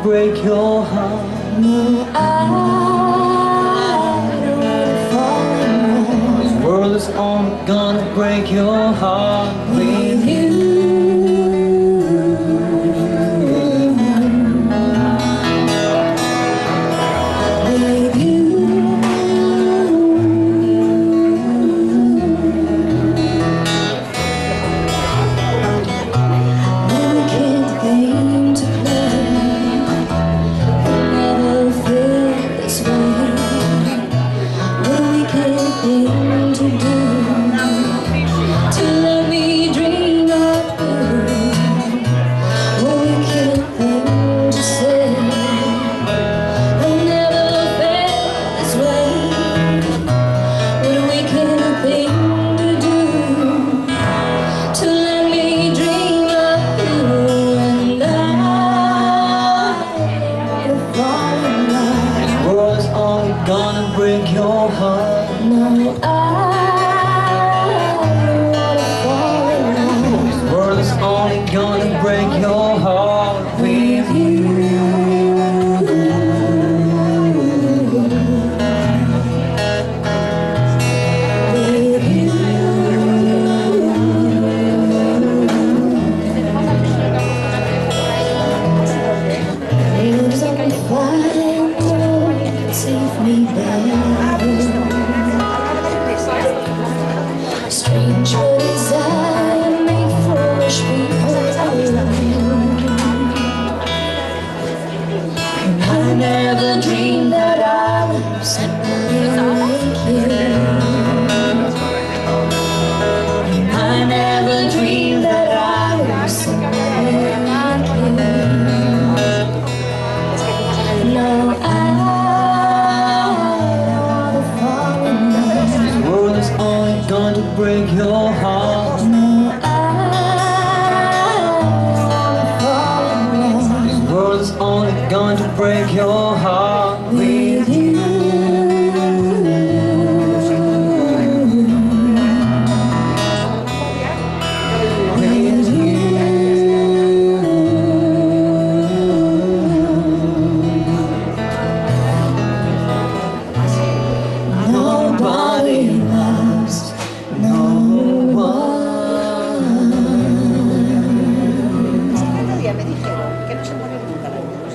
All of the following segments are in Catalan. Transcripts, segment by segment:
Break your heart. No, I don't wanna fall in love. This world is only gonna break your heart with you. With you. Delicate game to play. Gonna break your heart. No, I don't wanna fall in love. This world is only gonna break your heart with you. With you. Lives on fire. Save me back. Strange words I make foolish people. I never dreamed that I would somebody like you. I never dreamed that I would somebody like you. No, going to break your heart. No, I wanna fall in love. This world is only going to break your heart with you. With you. Nobody loves no one. Me dijeron que no se muere nunca la luz.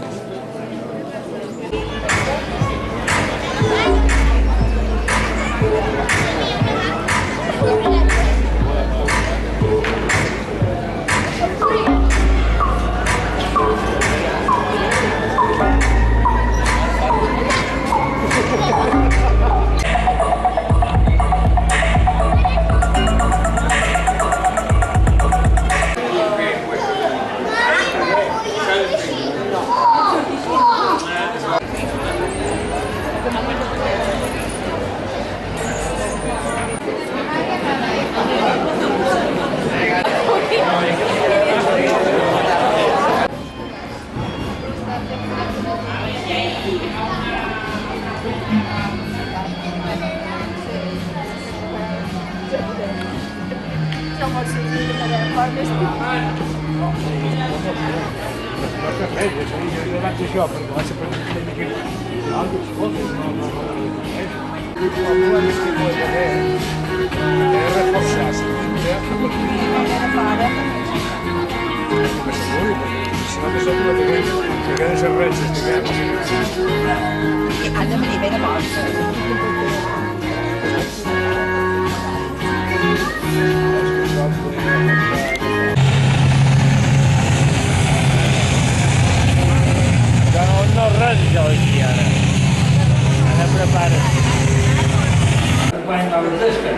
No res jo aquí ara. Ara prepara't. Quan va la tasca?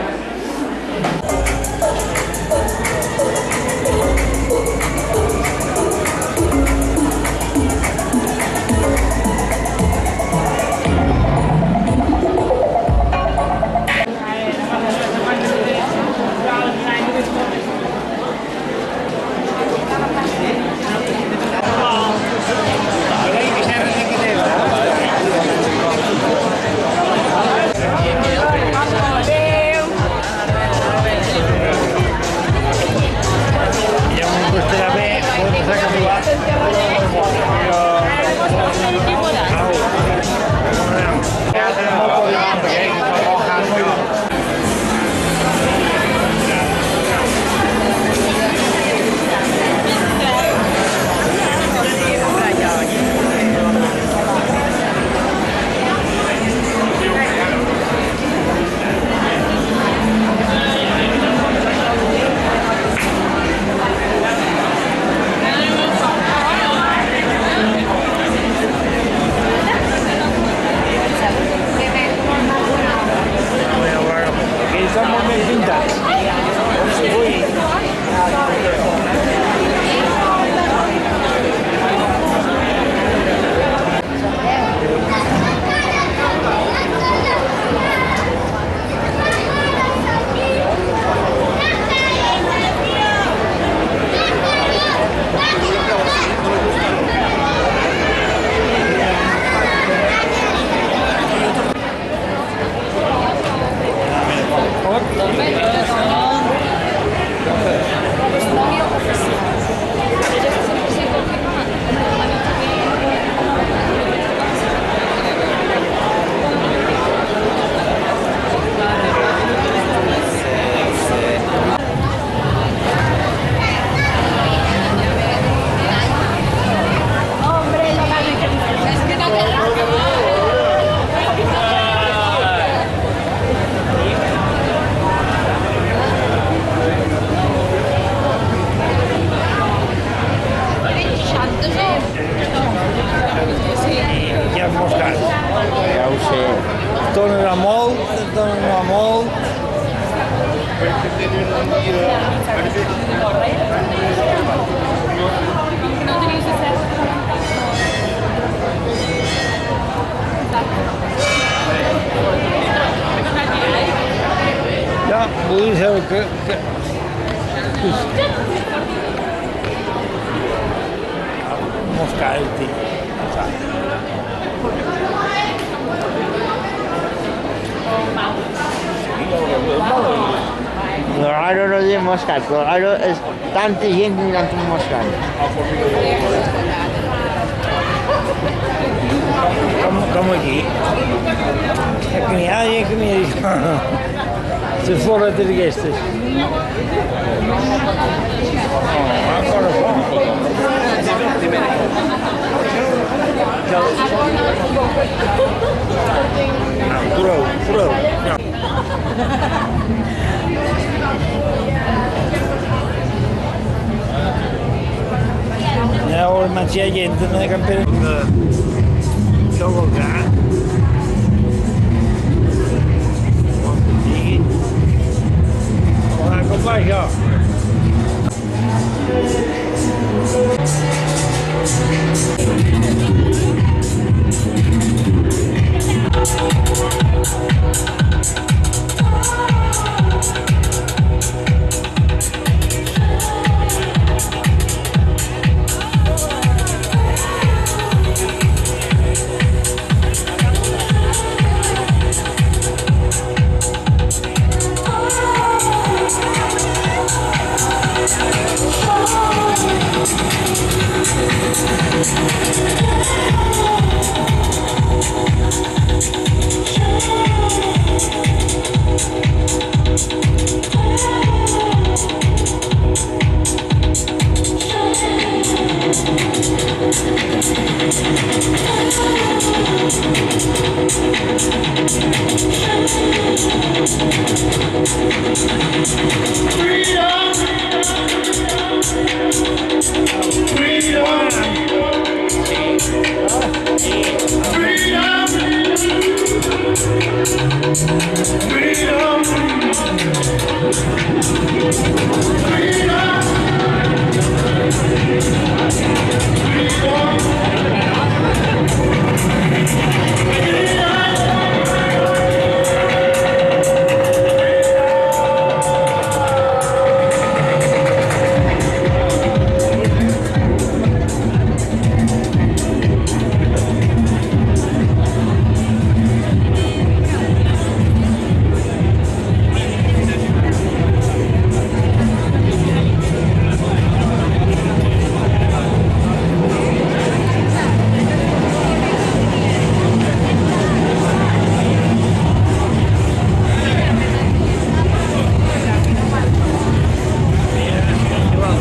Torna molt, torna molt. Ja, vull saber que... Mosca, tio. Lo raro no de moscat, lo raro es tanta gent mirant un moscat. Com aquí. Que n'hi ha gent que m'hi ha dit. Se fora d'aquestes. Ancora fa. Prou. Now manția gente ne campere Dogo ga. Ora come vai já?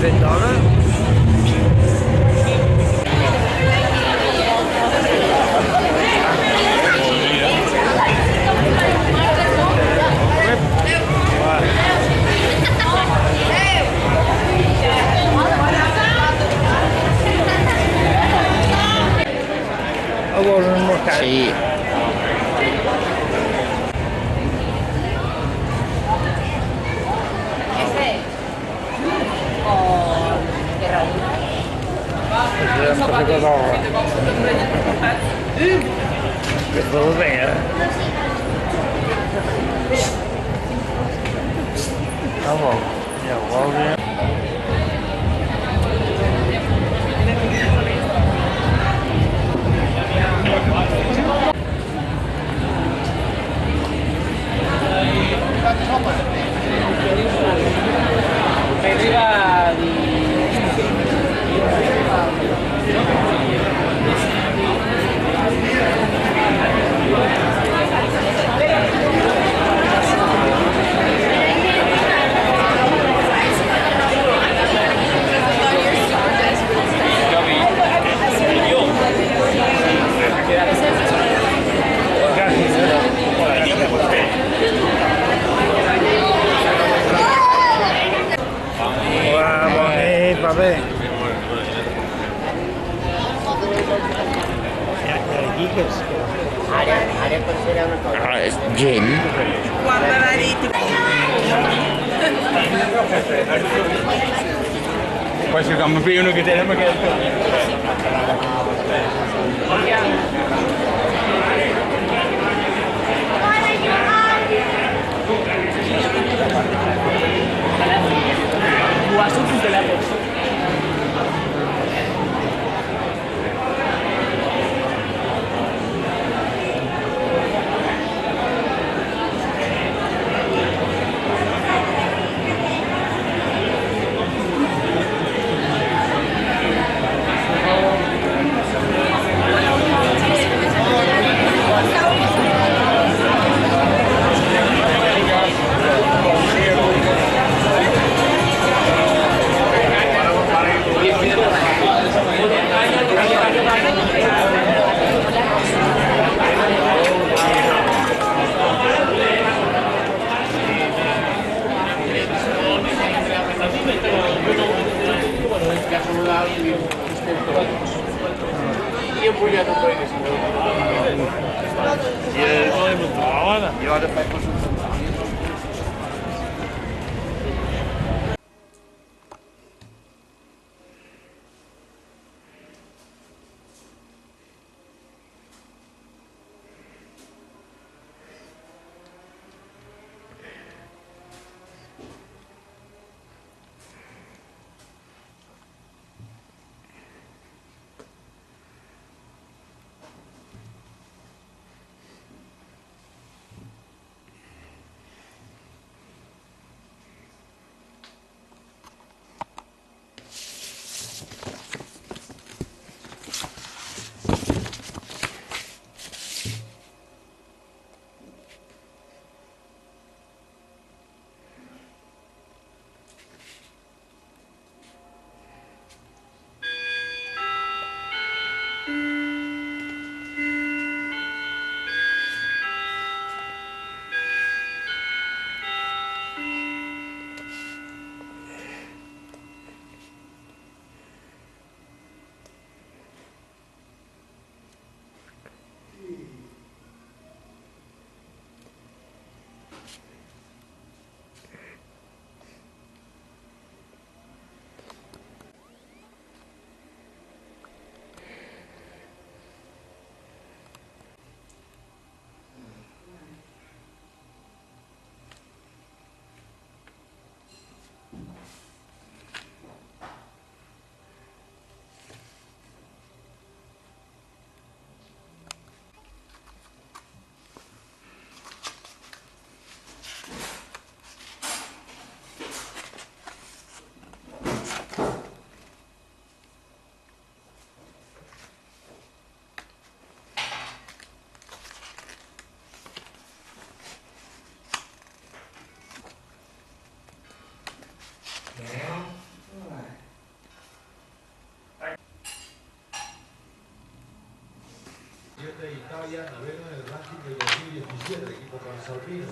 fet d'hora. A veure, un mercat. Sí. Que tot bé, Ah, bo. Ja ho vol bé. Va bé. Aquí que és? Ara passarà una cosa. És gent. Quan me va dir... Pues que com me pillo una que tenen aquesta. Ho has fet un telèfon. de Italia, noveno en el ranking del 2017, el equipo transalpino.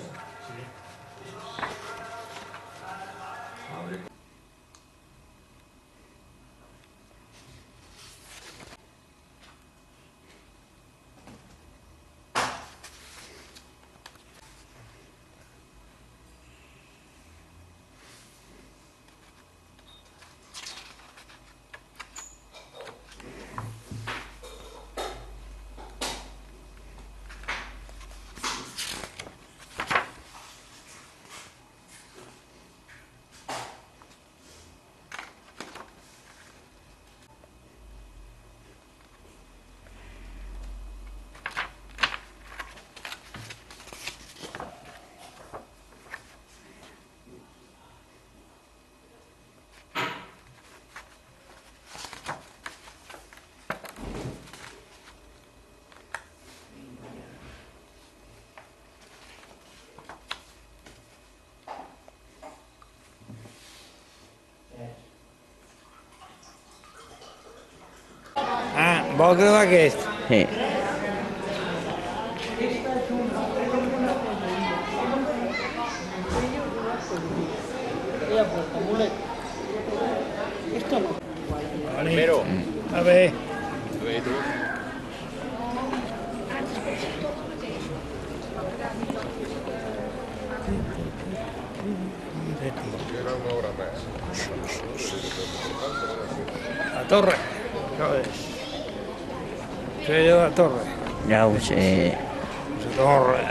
Abre. Ah, vol gravar aquest? Sí. Pero. A ver. La torre. Això és. Això és la torre. Ja ho sé. La torre.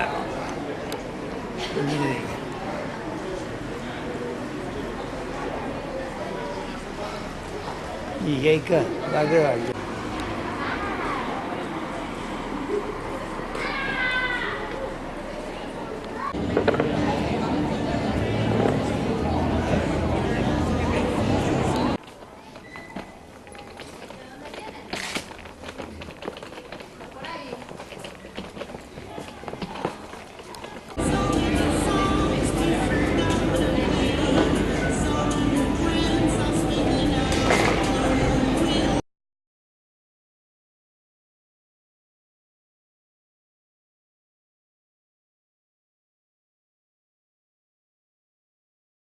I què? Va gravar.